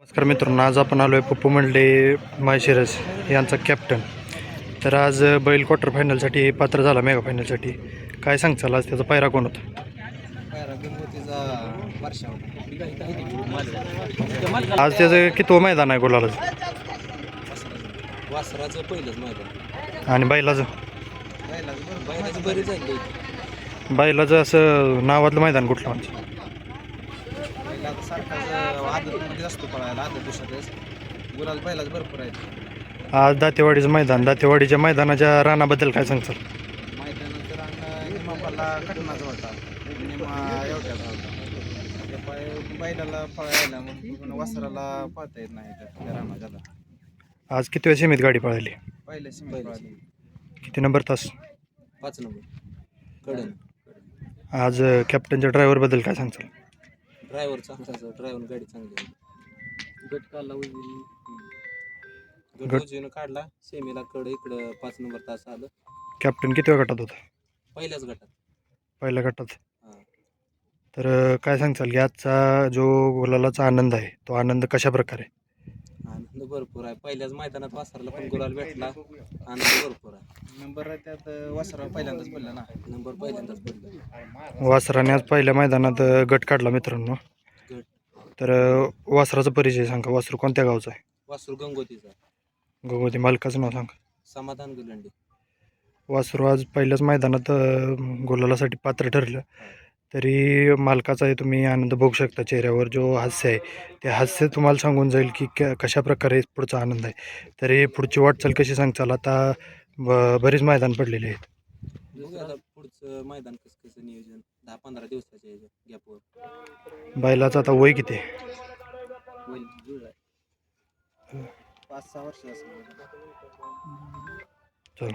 नमस्कार मित्रांनो, आज आपण आलो आहे पप्पू मंडले माळशिरस यांचा कॅप्टन. तर आज बैल क्वार्टर फायनलसाठी पात्र झाला, मेगा फायनलसाठी. काय सांगचाल आज त्याचा पायरा कोण होता? पायरा गणपतीचा वर्षा होता. आज त्याचं कितवं मैदान आहे गुलाला? वासराचं पहिलंच मैदान. आणि बैलाचं बैलाचं बरी झाली. बैलाचं असं नावातलं मैदान कुठलं म्हणजे? पहिला आता सारखाच आदतमध्ये असतो पळायला, आदत दिवसातच गुलाल बैलाच भरपूर आहेत. आज दातेवाडीचं मैदान, दातेवाडीच्या मैदानाच्या रानाबद्दल काय सांगचाल? मैदानाचं रांग निमापाला कटनाचा होता, निमा एवढ्याचा होता. त्या बैलाला पळायला मग वासराला पळता येत नाही त्या रानाच्या. आज किती वेळ सीमित गाडी पळाली? पहिल्या सीमेत पळाली. किती नंबर तास? 5 नंबर कडन. आज कॅप्टनच्या ड्रायव्हरबद्दल काय सांगचाल? ड्रायव्हर चांगला, ड्रायव्हर गाडी चांगली. गट काढला उजवीनं काढला, सेमीला इकडं 5 नंबर तास आलं. कॅप्टन किती वेळ गटात होता? पहिल्याच गटात. पहिल्या गटात. हां. तर काय सांगचाल की आजचा जो गुलालाचा आनंद आहे, तो आनंद कशा प्रकारे? आनंद भरपूर आहे. पहिल्याच मैदानात वासराला पण गुलाल भेटला, आनंद भरपूर आहे. नंबर त्यात वासरा पहिल्यांदाच पडला ना, नंबर पहिल्यांदाच पडला. वासराने आज पहिल्या मैदानात गट काढला मित्रांनो. गट. तर वासराचा परिचय सांगा. वासरू कोणत्या गावचा आहे? वासरू गंगोतीचा. गंगोती. मालकाचं नाव सांगा. समाधान गुलंडी. वासरू आज पहिल्याच मैदानात गुलालासाठी पात्र ठरलं. तरी मालकाचा आहे, तुम्ही आनंद बघू शकता चेहऱ्यावर. जो हास्य आहे, ते हास्य तुम्हाला सांगून जाईल की कशा प्रकारे पुढचा आनंद आहे. तरी पुढची वाटचाल कशी सांगचाल? आता बरीच मैदान पडलेले आहेत. बघू आता पुढचं मैदान कसं नियोजन 10-15 दिवसाच्या गॅपवर. बैलाचं आता वय किती आहे? होईल जुळ आहे. 5-6 वर्ष असं. चल.